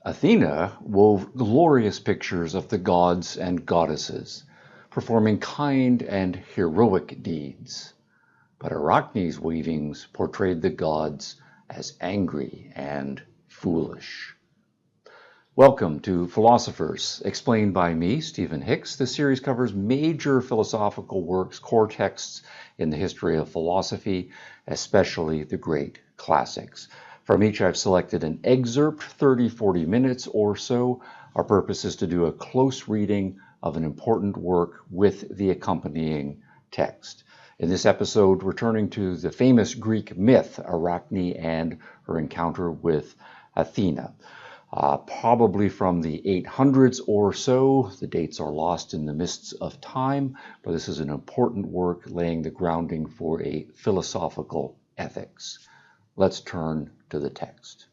Athena wove glorious pictures of the gods and goddesses, performing kind and heroic deeds. But Arachne's weavings portrayed the gods as angry and foolish. Welcome to Philosophers, explained by me, Stephen Hicks. This series covers major philosophical works, core texts in the history of philosophy, especially the great classics. From each, I've selected an excerpt, 30-40 minutes or so. Our purpose is to do a close reading of an important work with the accompanying text. In this episode, returning to the famous Greek myth, Arachne and her encounter with Athena. Probably from the 800s or so. The dates are lost in the mists of time, but this is an important work laying the grounding for a philosophical ethics. Let's turn to the text.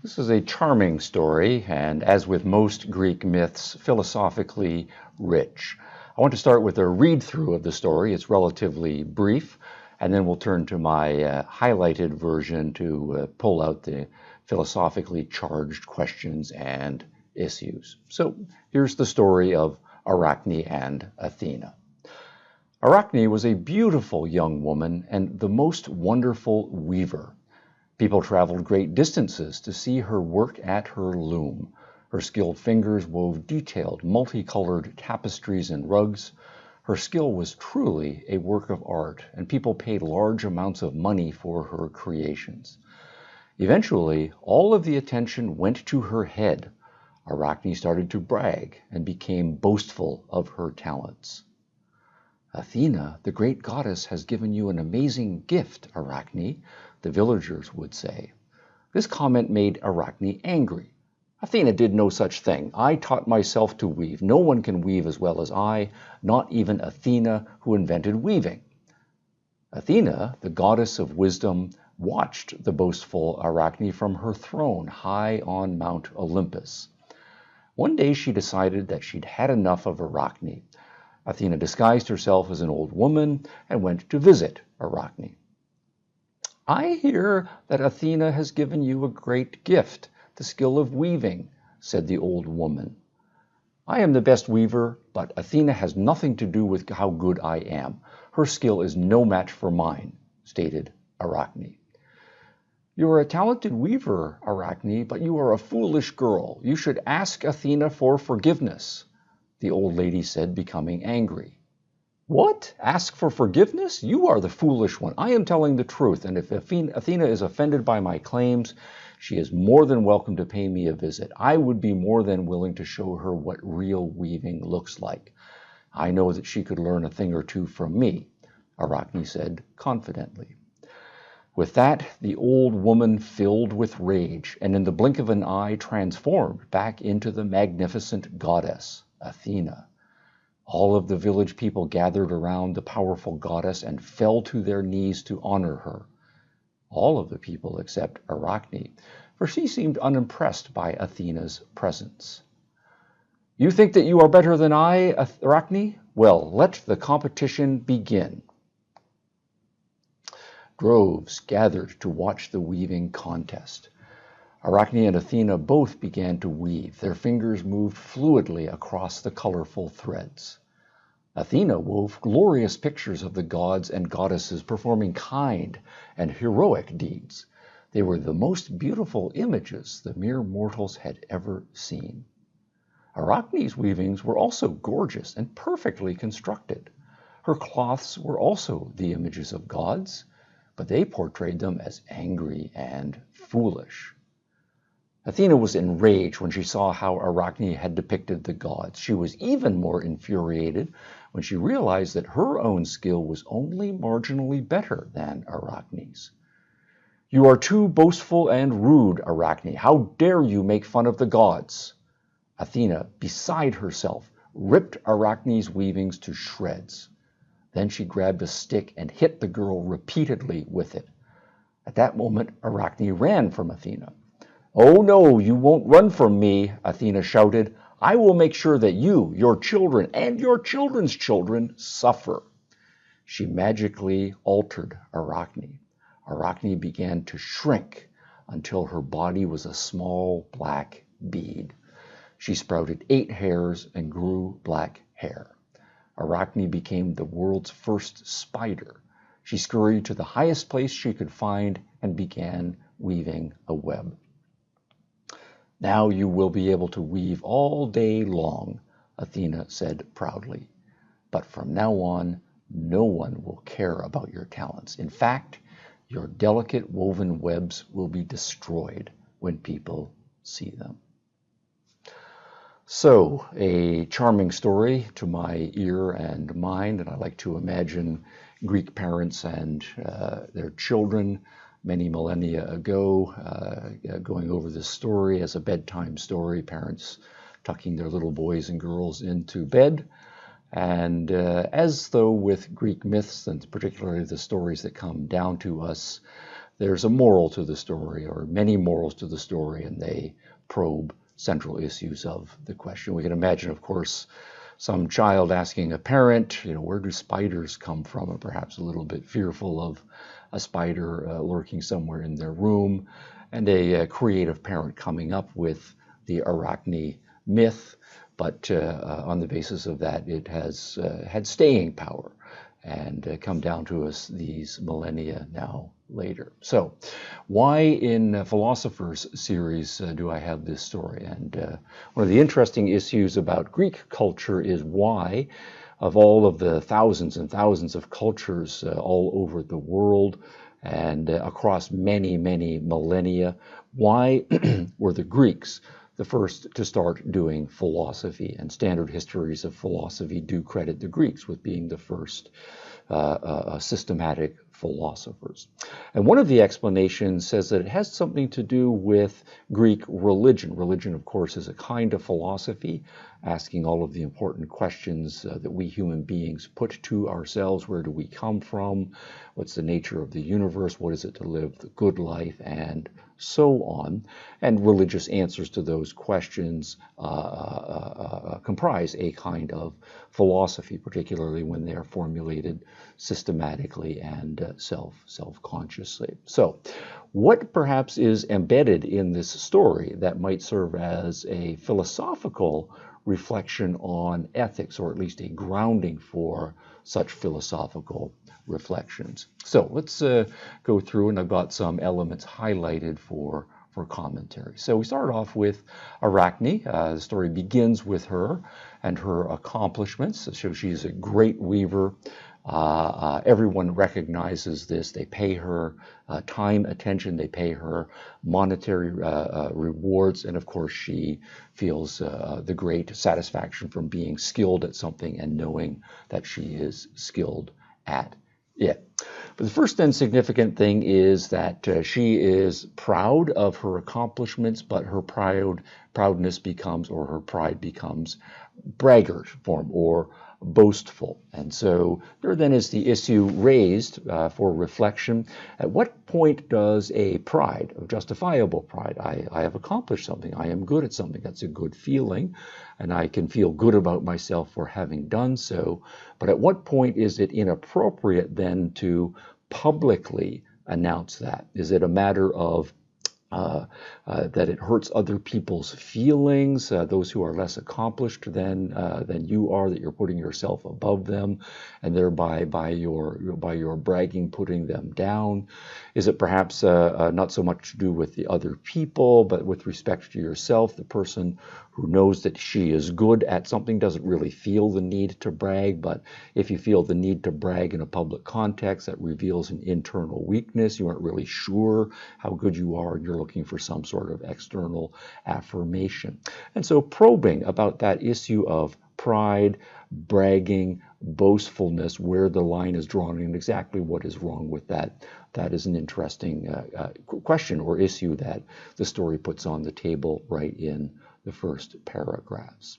This is a charming story, and as with most Greek myths, philosophically rich. I want to start with a read-through of the story. It's relatively brief, and then we'll turn to my highlighted version to pull out the philosophically charged questions and issues. So here's the story of Arachne and Athena. Arachne was a beautiful young woman and the most wonderful weaver. People traveled great distances to see her work at her loom. Her skilled fingers wove detailed, multicolored tapestries and rugs. Her skill was truly a work of art, and people paid large amounts of money for her creations. Eventually, all of the attention went to her head. Arachne started to brag and became boastful of her talents. "Athena, the great goddess, has given you an amazing gift, Arachne," the villagers would say. This comment made Arachne angry. "Athena did no such thing. I taught myself to weave. No one can weave as well as I, not even Athena, who invented weaving." Athena, the goddess of wisdom, watched the boastful Arachne from her throne high on Mount Olympus. One day she decided that she'd had enough of Arachne. Athena disguised herself as an old woman and went to visit Arachne. "I hear that Athena has given you a great gift, the skill of weaving," said the old woman. "I am the best weaver, but Athena has nothing to do with how good I am. Her skill is no match for mine," stated Arachne. "You are a talented weaver, Arachne, but you are a foolish girl. You should ask Athena for forgiveness," the old lady said, becoming angry. "What? Ask for forgiveness? You are the foolish one. I am telling the truth, and if Athena is offended by my claims, she is more than welcome to pay me a visit. I would be more than willing to show her what real weaving looks like. I know that she could learn a thing or two from me," Arachne said confidently. With that, the old woman filled with rage, and in the blink of an eye transformed back into the magnificent goddess, Athena. All of the village people gathered around the powerful goddess and fell to their knees to honor her. All of the people except Arachne, for she seemed unimpressed by Athena's presence. "You think that you are better than I, Arachne? Well, let the competition begin." Droves gathered to watch the weaving contest. Arachne and Athena both began to weave. Their fingers moved fluidly across the colorful threads. Athena wove glorious pictures of the gods and goddesses performing kind and heroic deeds. They were the most beautiful images the mere mortals had ever seen. Arachne's weavings were also gorgeous and perfectly constructed. Her cloths were also the images of gods, but they portrayed them as angry and foolish. Athena was enraged when she saw how Arachne had depicted the gods. She was even more infuriated when she realized that her own skill was only marginally better than Arachne's. "You are too boastful and rude, Arachne. How dare you make fun of the gods?" Athena, beside herself, ripped Arachne's weavings to shreds. Then she grabbed a stick and hit the girl repeatedly with it. At that moment, Arachne ran from Athena. "Oh no, you won't run from me," Athena shouted. "I will make sure that you, your children, and your children's children suffer." She magically altered Arachne. Arachne began to shrink until her body was a small black bead. She sprouted 8 hairs and grew black hair. Arachne became the world's first spider. She scurried to the highest place she could find and began weaving a web. Now you will be able to weave all day long, Athena said proudly. But from now on, no one will care about your talents. In fact, your delicate woven webs will be destroyed when people see them. So, a charming story to my ear and mind, and I like to imagine Greek parents and their children many millennia ago going over this story as a bedtime story, parents tucking their little boys and girls into bed. And as though with Greek myths, and particularly the stories that come down to us, there's a moral to the story, or many morals to the story, and they probe central issues of the question. We can imagine, of course, some child asking a parent, where do spiders come from? And perhaps a little bit fearful of a spider lurking somewhere in their room, and a creative parent coming up with the Arachne myth. But on the basis of that, it has had staying power and come down to us these millennia now later. So why in Philosophers series do I have this story? And one of the interesting issues about Greek culture is why, of all of the thousands and thousands of cultures all over the world and across many, many millennia, why were the Greeks the first to start doing philosophy? And standard histories of philosophy do credit the Greeks with being the first systematic philosophers. And one of the explanations says that it has something to do with Greek religion. Religion, of course, is a kind of philosophy, asking all of the important questions that we human beings put to ourselves. Where do we come from? What's the nature of the universe? What is it to live the good life? And so on. And religious answers to those questions comprise a kind of philosophy, particularly when they are formulated systematically and self-consciously. So what perhaps is embedded in this story that might serve as a philosophical reflection on ethics, or at least a grounding for such philosophical reflections? So let's go through, and I've got some elements highlighted for commentary. So we start off with Arachne. The story begins with her and her accomplishments. So she's a great weaver. Everyone recognizes this. They pay her time, attention. They pay her monetary rewards. And of course, she feels the great satisfaction from being skilled at something and knowing that she is skilled at it. But the first and significant thing is that she is proud of her accomplishments, but her proudness becomes, or her pride becomes, braggart form or boastful. And so there then is the issue raised for reflection. At what point does a pride, a justifiable pride, I have accomplished something, I am good at something, that's a good feeling, and I can feel good about myself for having done so, but at what point is it inappropriate then to publicly announce that? Is it a matter of that it hurts other people's feelings, those who are less accomplished than you are, that you're putting yourself above them, and thereby by your bragging putting them down? Is it perhaps not so much to do with the other people, but with respect to yourself? The person who knows that she is good at something doesn't really feel the need to brag, but if you feel the need to brag in a public context, that reveals an internal weakness. You aren't really sure how good you are, and you're looking for some sort of external affirmation. And so probing about that issue of pride, bragging, boastfulness, where the line is drawn and exactly what is wrong with that, that is an interesting question or issue that the story puts on the table right in the first paragraphs.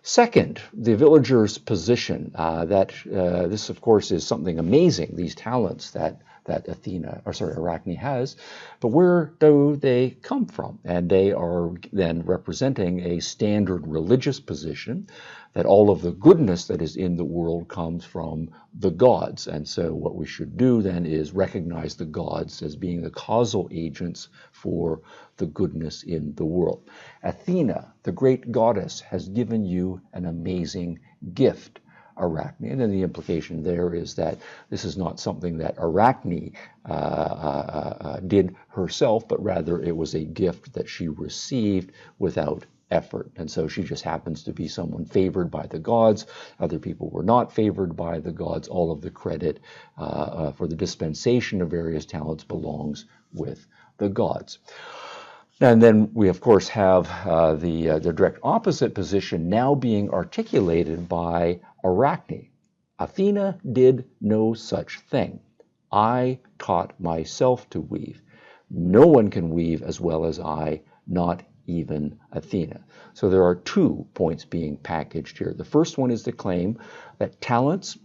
Second, the villager's position, that this, of course, is something amazing, these talents that that Arachne has, but where do they come from? And they are then representing a standard religious position that all of the goodness that is in the world comes from the gods. And so what we should do then is recognize the gods as being the causal agents for the goodness in the world. Athena, the great goddess, has given you an amazing gift, Arachne. And then the implication there is that this is not something that Arachne did herself, but rather it was a gift that she received without effort. And so she just happens to be someone favored by the gods. Other people were not favored by the gods. All of the credit for the dispensation of various talents belongs with the gods. And then we, of course, have the direct opposite position now being articulated by Arachne. Athena did no such thing. I taught myself to weave. No one can weave as well as I, not even Athena. So there are 2 points being packaged here. The first one is the claim that talents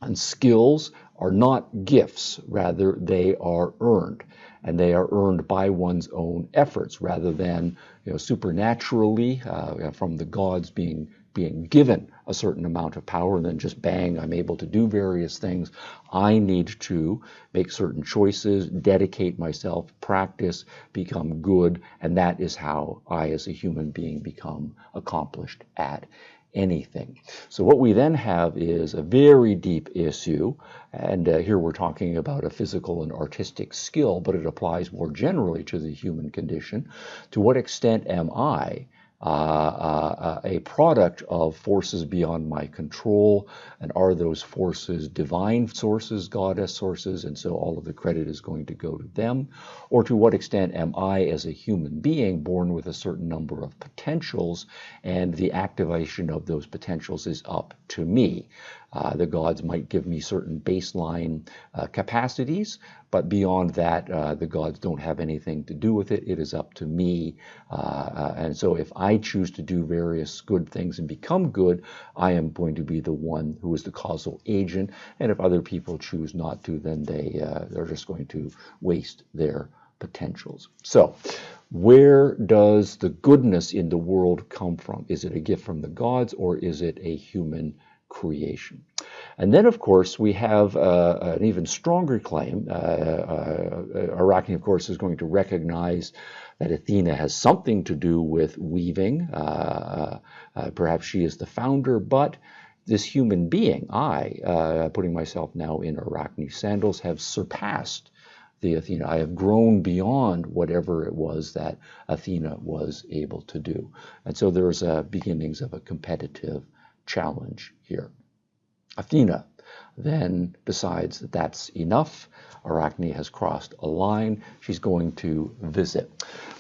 and skills are not gifts, rather they are earned. And they are earned by one's own efforts rather than supernaturally from the gods being given a certain amount of power and then just bang, I'm able to do various things. I need to make certain choices, dedicate myself, practice, become good, and that is how I as a human being become accomplished at anything. So what we then have is a very deep issue, and here we're talking about a physical and artistic skill, but it applies more generally to the human condition. To what extent am I a product of forces beyond my control, and are those forces divine sources, goddess sources, and so all of the credit is going to go to them? Or to what extent am I, as a human being, born with a certain number of potentials, and the activation of those potentials is up to me? The gods might give me certain baseline capacities, but beyond that, the gods don't have anything to do with it. It is up to me. And so if I choose to do various good things and become good, I am going to be the one who is the causal agent. And if other people choose not to, then they're just going to waste their potentials. So where does the goodness in the world come from? Is it a gift from the gods, or is it a human creation? And then, of course, we have an even stronger claim. Arachne, of course, is going to recognize that Athena has something to do with weaving. Perhaps she is the founder, but this human being, I, putting myself now in Arachne's sandals, have surpassed the Athena. I have grown beyond whatever it was that Athena was able to do. And so there's beginnings of a competitive challenge here. Athena then decides that that's enough. Arachne has crossed a line. She's going to visit.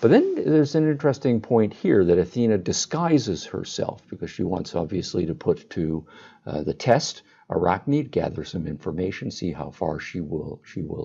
But then there's an interesting point here that Athena disguises herself because she wants, obviously, to put to the test Arachne, gather some information, see how far she will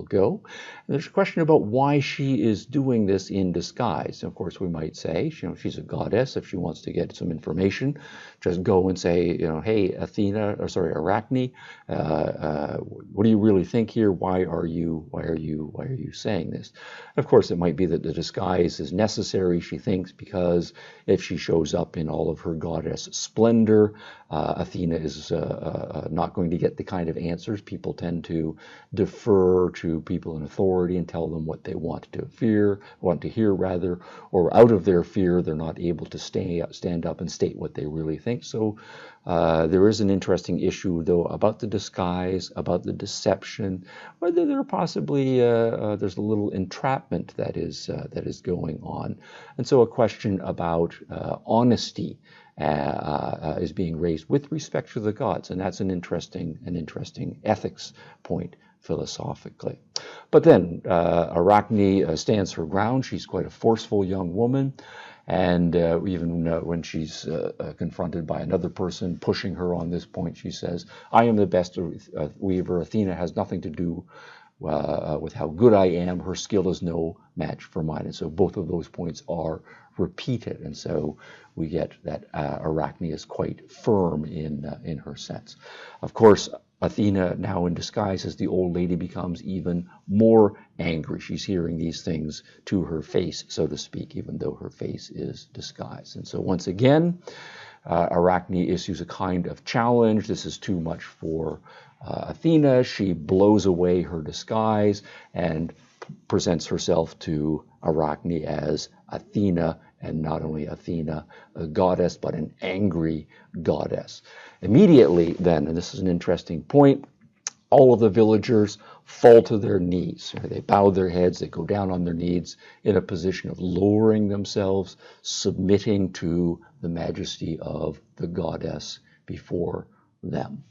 go. And there's a question about why she is doing this in disguise. And of course, we might say, she's a goddess. If she wants to get some information, just go and say, hey, Arachne, what do you really think here? Why are you saying this? Of course, it might be that the disguise is necessary, she thinks, because if she shows up in all of her goddess splendor, Athena is not going to get the kind of answers. People tend to defer to people in authority and tell them what they want to hear, or out of their fear, they're not able to stand up and state what they really think. So there is an interesting issue, though, about the disguise, about the deception, whether there possibly there's a little entrapment that is going on, and so a question about honesty is being raised with respect to the gods, and that's an interesting ethics point philosophically. But then Arachne stands her ground. She's quite a forceful young woman, and even when she's confronted by another person pushing her on this point, she says, I am the best weaver. Athena has nothing to do with how good I am. Her skill is no match for mine. And so both of those points are repeated. And so we get that Arachne is quite firm in her sense. Of course, Athena, now in disguise as the old lady, becomes even more angry. She's hearing these things to her face, so to speak, even though her face is disguised. And so once again, Arachne issues a kind of challenge. This is too much for Athena. She blows away her disguise and presents herself to Arachne as Athena, and not only Athena, a goddess, but an angry goddess. Immediately then, and this is an interesting point, all of the villagers fall to their knees. They bow their heads, they go down on their knees in a position of lowering themselves, submitting to the majesty of the goddess before them.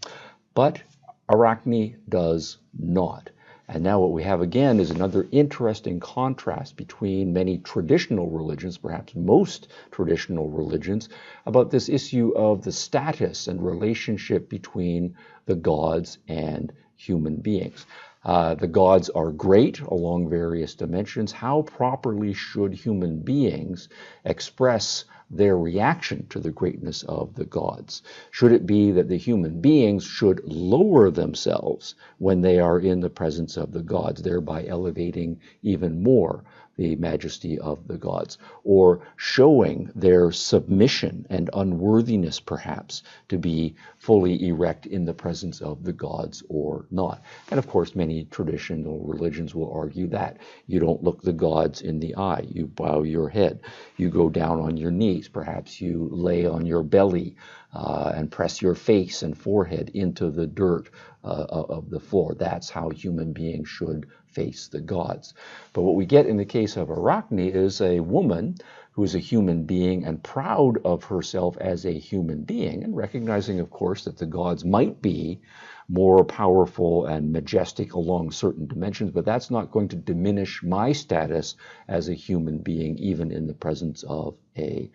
But Arachne does not. And now what we have again is another interesting contrast between many traditional religions, perhaps most traditional religions, about this issue of the status and relationship between the gods and human beings. The gods are great along various dimensions. How properly should human beings express their reaction to the greatness of the gods? Should it be that the human beings should lower themselves when they are in the presence of the gods, thereby elevating even more the majesty of the gods, or showing their submission and unworthiness perhaps to be fully erect in the presence of the gods or not? And of course, many traditional religions will argue that. You don't look the gods in the eye, you bow your head, you go down on your knees, perhaps you lay on your belly and press your face and forehead into the dirt of the floor. That's how human beings should face the gods. But what we get in the case of Arachne is a woman who is a human being and proud of herself as a human being, and recognizing, of course, that the gods might be more powerful and majestic along certain dimensions, but that's not going to diminish my status as a human being, even in the presence of a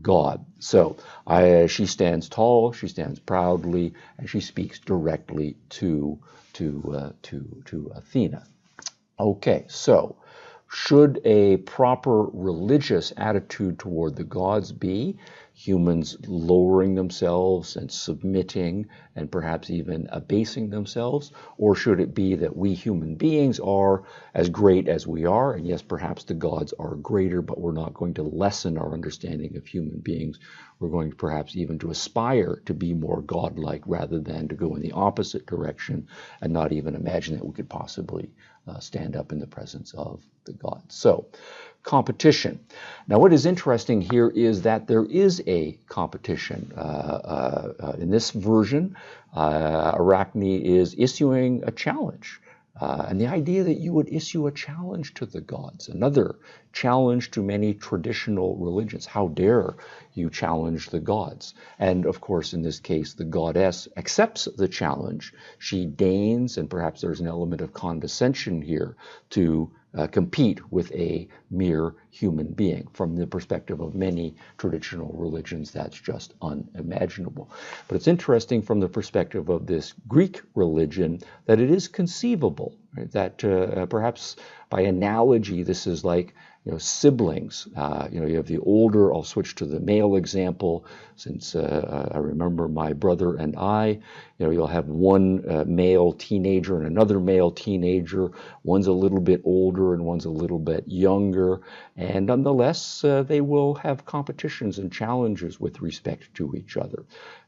God. So she stands tall, she stands proudly, and she speaks directly to Athena. Okay, so should a proper religious attitude toward the gods be humans lowering themselves and submitting and perhaps even abasing themselves? Or should it be that we human beings are as great as we are, and yes, perhaps the gods are greater, but we're not going to lessen our understanding of human beings. We're going to perhaps even to aspire to be more godlike rather than to go in the opposite direction and not even imagine that we could possibly stand up in the presence of the gods. So, competition. Now, what is interesting here is that there is a competition. In this version, Arachne is issuing a challenge. And the idea that you would issue a challenge to the gods, another challenge to many traditional religions. How dare you challenge the gods? And of course, in this case, the goddess accepts the challenge. She deigns, and perhaps there's an element of condescension here, to compete with a mere human being. From the perspective of many traditional religions, that's just unimaginable. But it's interesting from the perspective of this Greek religion that it is conceivable, right? That perhaps by analogy, this is like siblings. You have the older, I'll switch to the male example, since I remember my brother and I, you'll have one male teenager and another male teenager. One's a little bit older and one's a little bit younger. And nonetheless, they will have competitions and challenges with respect to each other.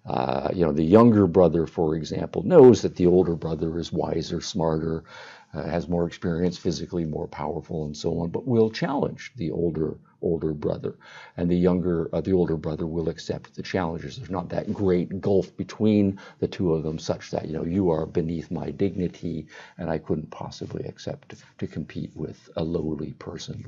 The younger brother, for example, knows that the older brother is wiser, smarter, has more experience, physically more powerful, and so on, but will challenge the older brother, and the older brother will accept the challenges. There's not that great gulf between the two of them, such that you are beneath my dignity, and I couldn't possibly accept to compete with a lowly person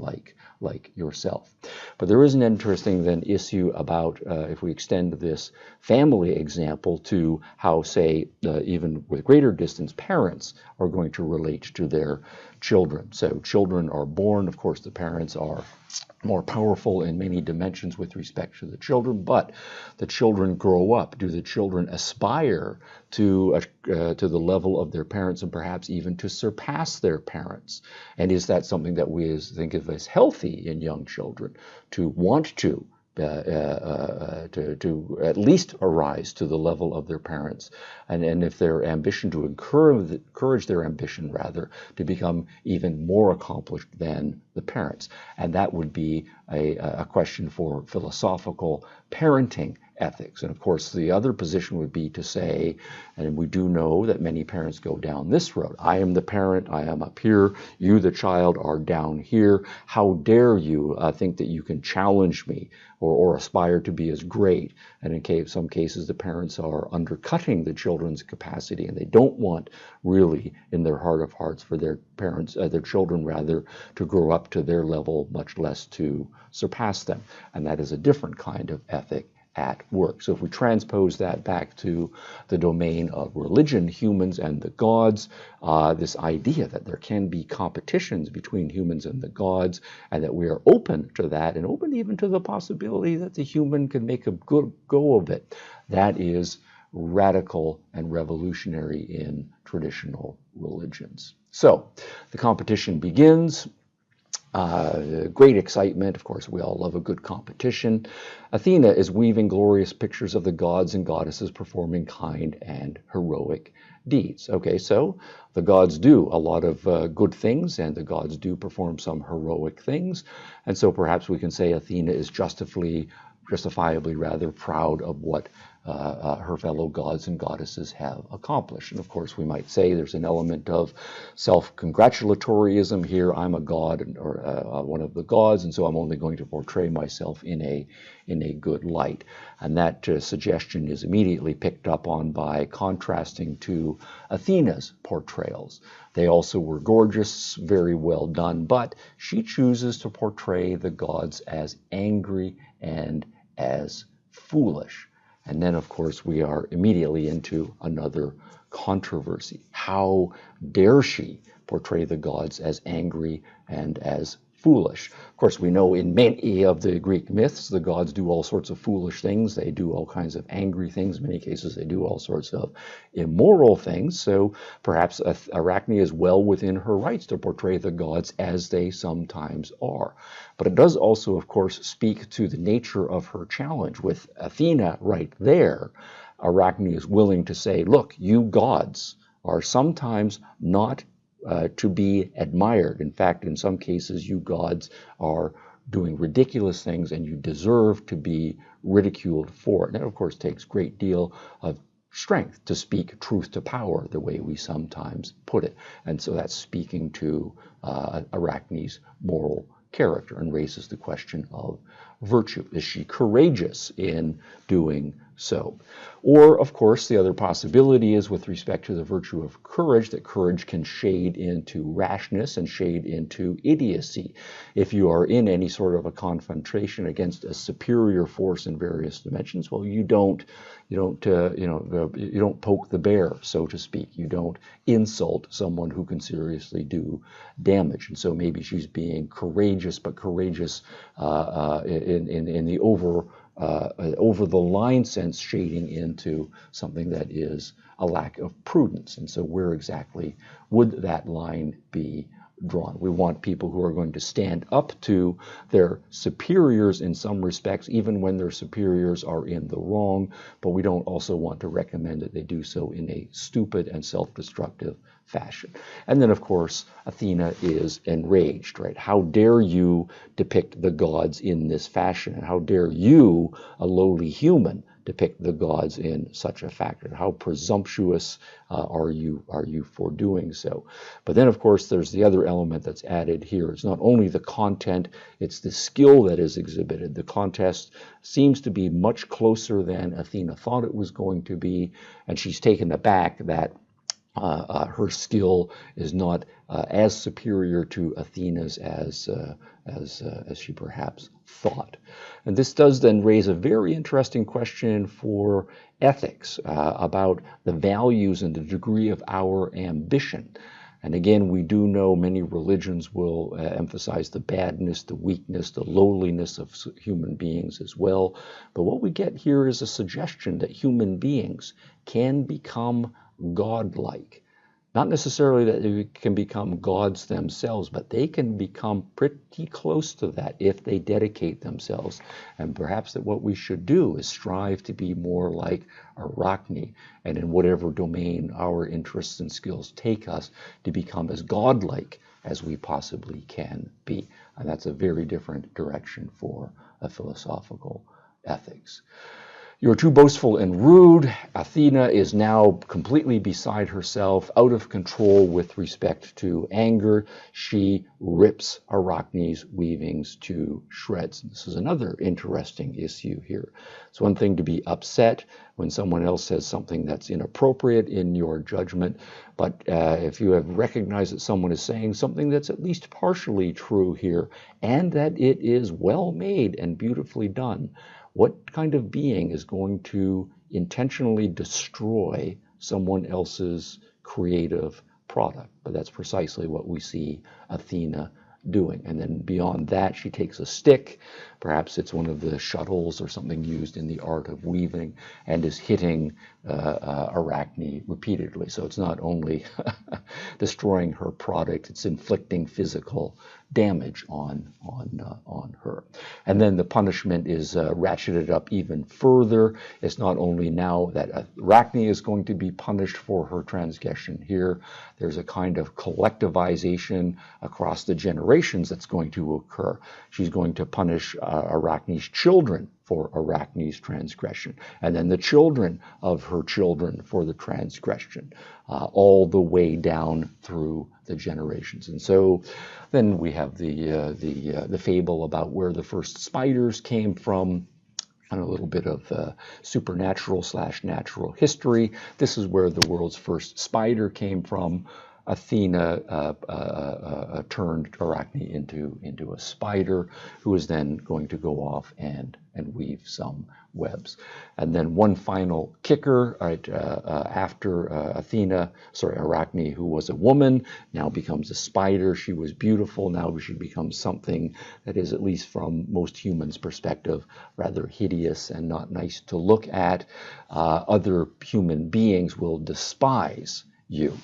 like yourself. But there is an interesting then issue about if we extend this family example to how, say, even with greater distance, parents are going to relate to their children. So children are born, of course, the parents are more powerful in many dimensions with respect to the children, but the children grow up. Do the children aspire to the level of their parents and perhaps even to surpass their parents? And is that something that we think of as healthy in young children, to want to to at least arise to the level of their parents, and if their ambition to encourage their ambition rather to become even more accomplished than the parents. And that would be a question for philosophical parenting ethics. And of course, the other position would be to say, and we do know that many parents go down this road: I am the parent, I am up here, you, the child, are down here. How dare you think that you can challenge me or aspire to be as great? And in some cases, the parents are undercutting the children's capacity, and they don't want really in their heart of hearts for their children rather, to grow up to their level, much less to surpass them. And that is a different kind of ethic at work. So if we transpose that back to the domain of religion, humans and the gods, this idea that there can be competitions between humans and the gods, and that we are open to that, and open even to the possibility that the human can make a good go of it, that is radical and revolutionary in traditional religions. So the competition begins. Great excitement. Of course, we all love a good competition. Athena is weaving glorious pictures of the gods and goddesses performing kind and heroic deeds. Okay, so the gods do a lot of good things, and the gods do perform some heroic things. And so perhaps we can say Athena is justifiably rather proud of what her fellow gods and goddesses have accomplished. And of course, we might say there's an element of self-congratulatoryism here. I'm a god, or one of the gods, and so I'm only going to portray myself in a good light. And that suggestion is immediately picked up on by contrasting to Athena's portrayals. They also were gorgeous, very well done, but she chooses to portray the gods as angry and as foolish. And then, of course, we are immediately into another controversy. How dare she portray the gods as angry and as foolish? Of course, we know in many of the Greek myths, the gods do all sorts of foolish things. They do all kinds of angry things. In many cases, they do all sorts of immoral things. So perhaps Arachne is well within her rights to portray the gods as they sometimes are. But it does also, of course, speak to the nature of her challenge. With Athena right there, Arachne is willing to say, look, you gods are sometimes not to be admired. In fact, in some cases, you gods are doing ridiculous things, and you deserve to be ridiculed for it. And that, of course, takes a great deal of strength to speak truth to power, the way we sometimes put it. And so that's speaking to Arachne's moral character, and raises the question of virtue. Is she courageous in doing so? Or, of course, the other possibility is with respect to the virtue of courage, that courage can shade into rashness and shade into idiocy. If you are in any sort of a confrontation against a superior force in various dimensions, well, you don't poke the bear, so to speak. You don't insult someone who can seriously do damage. And so maybe she's being courageous, but courageous in the over the line sense, shading into something that is a lack of prudence. And so where exactly would that line be drawn? We want people who are going to stand up to their superiors in some respects, even when their superiors are in the wrong, but we don't also want to recommend that they do so in a stupid and self-destructive fashion. And then, of course, Athena is enraged, right? How dare you depict the gods in this fashion? And how dare you, a lowly human, depict the gods in such a fashion? How presumptuous are you for doing so? But then, of course, there's the other element that's added here. It's not only the content, it's the skill that is exhibited. The contest seems to be much closer than Athena thought it was going to be, and she's taken aback that her skill is not as superior to Athena's as she perhaps thought. And this does then raise a very interesting question for ethics about the values and the degree of our ambition. And again, we do know many religions will emphasize the badness, the weakness, the lowliness of human beings as well. But what we get here is a suggestion that human beings can become godlike. Not necessarily that they can become gods themselves, but they can become pretty close to that if they dedicate themselves. And perhaps that what we should do is strive to be more like Arachne, and in whatever domain our interests and skills take us, to become as godlike as we possibly can be. And that's a very different direction for a philosophical ethics. You're too boastful and rude. Athena is now completely beside herself, out of control with respect to anger. She rips Arachne's weavings to shreds. This is another interesting issue here. It's one thing to be upset when someone else says something that's inappropriate in your judgment, but if you have recognized that someone is saying something that's at least partially true here, and that it is well made and beautifully done, what kind of being is going to intentionally destroy someone else's creative product? But that's precisely what we see Athena doing. And then beyond that, she takes a stick, perhaps it's one of the shuttles or something used in the art of weaving, and is hitting Arachne repeatedly. So it's not only destroying her product, it's inflicting physical damage on her. And then the punishment is ratcheted up even further. It's not only now that Arachne is going to be punished for her transgression here, there's a kind of collectivization across the generations that's going to occur. She's going to punish Arachne's children for Arachne's transgression, and then the children of her children for the transgression, all the way down through the generations. And so then we have the fable about where the first spiders came from, and a little bit of supernatural / natural history. This is where the world's first spider came from. Athena turned Arachne into a spider, who is then going to go off and weave some webs. And then one final kicker, right, after Arachne, who was a woman, now becomes a spider. She was beautiful. Now she becomes something that is, at least from most humans' perspective, rather hideous and not nice to look at. Other human beings will despise you.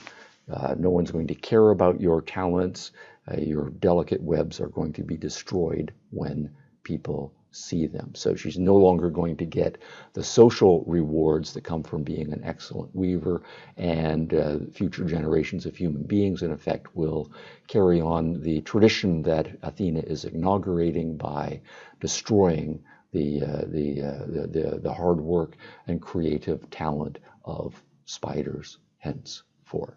No one's going to care about your talents. Your delicate webs are going to be destroyed when people see them. So she's no longer going to get the social rewards that come from being an excellent weaver, and future generations of human beings, in effect, will carry on the tradition that Athena is inaugurating by destroying the hard work and creative talent of spiders henceforth.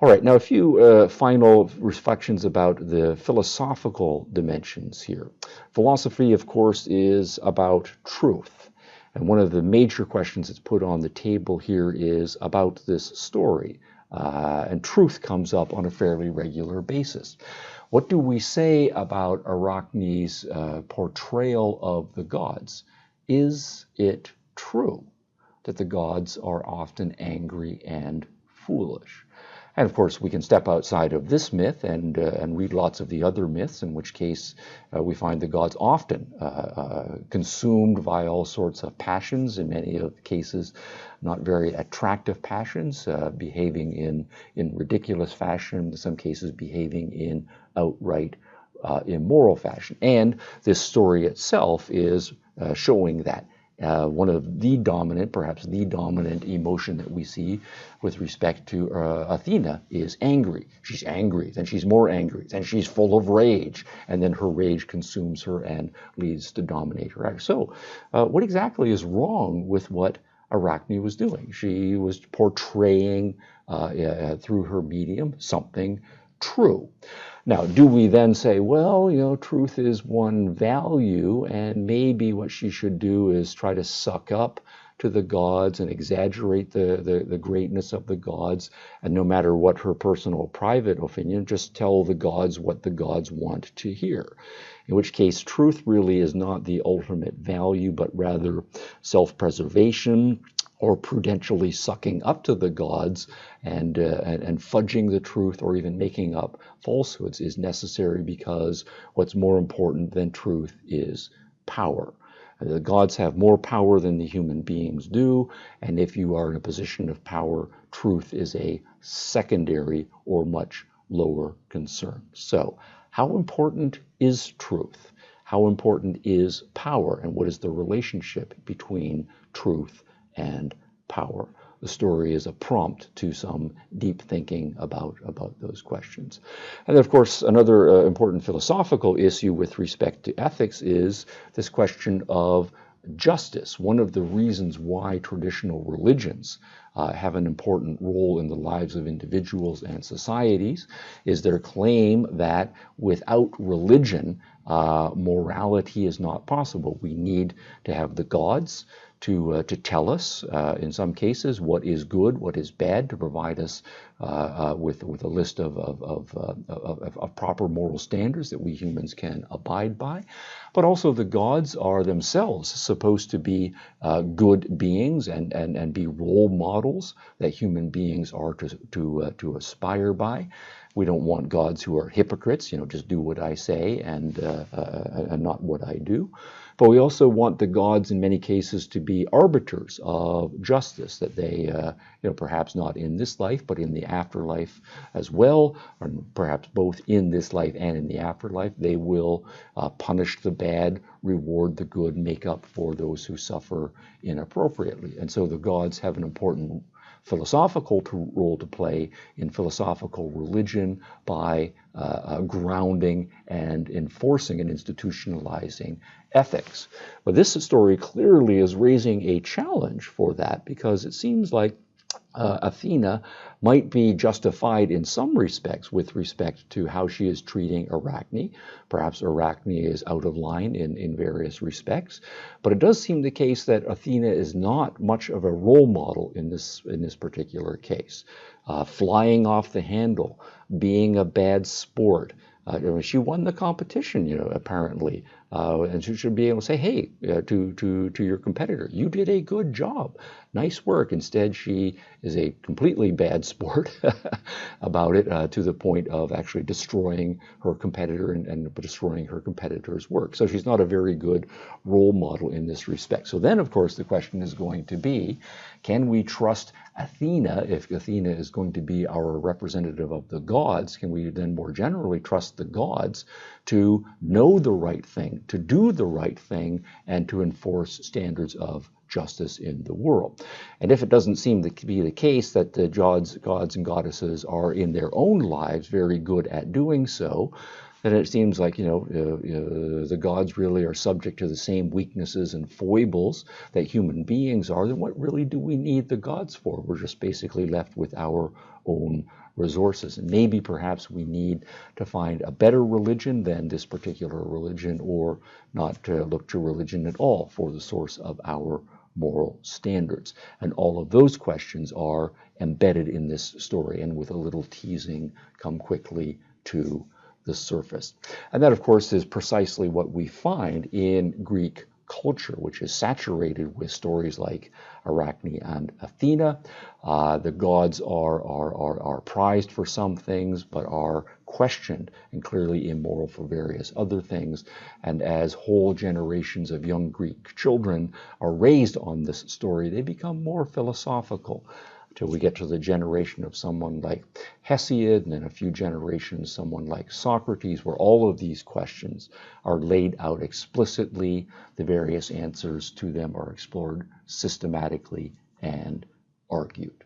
All right, now a few final reflections about the philosophical dimensions here. Philosophy, of course, is about truth. And one of the major questions that's put on the table here is about this story. And truth comes up on a fairly regular basis. What do we say about Arachne's portrayal of the gods? Is it true that the gods are often angry and foolish? And of course, we can step outside of this myth and read lots of the other myths, in which case we find the gods often consumed by all sorts of passions, in many of the cases not very attractive passions, behaving in ridiculous fashion, in some cases behaving in outright immoral fashion. And this story itself is showing that. One of the dominant, perhaps the dominant emotion that we see with respect to Athena is angry. She's angry, then she's more angry, then she's full of rage, and then her rage consumes her and leads to dominate her act. So what exactly is wrong with what Arachne was doing? She was portraying through her medium something true. Now, do we then say, well, truth is one value, and maybe what she should do is try to suck up to the gods and exaggerate the greatness of the gods, and no matter what her personal private opinion, just tell the gods what the gods want to hear. In which case, truth really is not the ultimate value, but rather self-preservation, or prudentially sucking up to the gods and fudging the truth, or even making up falsehoods, is necessary, because what's more important than truth is power. The gods have more power than the human beings do, and if you are in a position of power, truth is a secondary or much lower concern. So, how important is truth? How important is power? And what is the relationship between truth and power? The story is a prompt to some deep thinking about those questions. And of course, another important philosophical issue with respect to ethics is this question of justice. One of the reasons why traditional religions have an important role in the lives of individuals and societies is their claim that without religion, morality is not possible. We need to have the gods to tell us, in some cases, what is good, what is bad, to provide us with a list of proper moral standards that we humans can abide by. But also the gods are themselves supposed to be good beings and be role models that human beings are to aspire by. We don't want gods who are hypocrites, just do what I say and not what I do. But we also want the gods in many cases to be arbiters of justice, that they, perhaps not in this life, but in the afterlife as well, or perhaps both in this life and in the afterlife, they will punish the bad, reward the good, make up for those who suffer inappropriately. And so the gods have an important philosophical role to play in philosophical religion by grounding and enforcing and institutionalizing ethics. But this story clearly is raising a challenge for that, because it seems like Athena might be justified in some respects with respect to how she is treating Arachne. Perhaps Arachne is out of line in various respects, but it does seem the case that Athena is not much of a role model in this particular case. Flying off the handle, being a bad sport. She won the competition, apparently, and she should be able to say, "Hey, to your competitor, you did a good job, nice work." Instead, she is a completely bad sport about it, to the point of actually destroying her competitor and destroying her competitor's work. So she's not a very good role model in this respect. So then, of course, the question is going to be, can we trust Athena? If Athena is going to be our representative of the gods, can we then more generally trust the gods to know the right thing, to do the right thing, and to enforce standards of justice in the world? And if it doesn't seem to be the case that the gods and goddesses are in their own lives very good at doing so, then it seems like the gods really are subject to the same weaknesses and foibles that human beings are. Then what really do we need the gods for? We're just basically left with our own resources. And maybe perhaps we need to find a better religion than this particular religion, or not to look to religion at all for the source of our moral standards. And all of those questions are embedded in this story, and with a little teasing come quickly to the surface. And that, of course, is precisely what we find in Greek culture, which is saturated with stories like Arachne and Athena. The gods are prized for some things, but are questioned and clearly immoral for various other things. And as whole generations of young Greek children are raised on this story, they become more philosophical, till we get to the generation of someone like Hesiod, and then a few generations someone like Socrates, where all of these questions are laid out explicitly. The various answers to them are explored systematically and argued.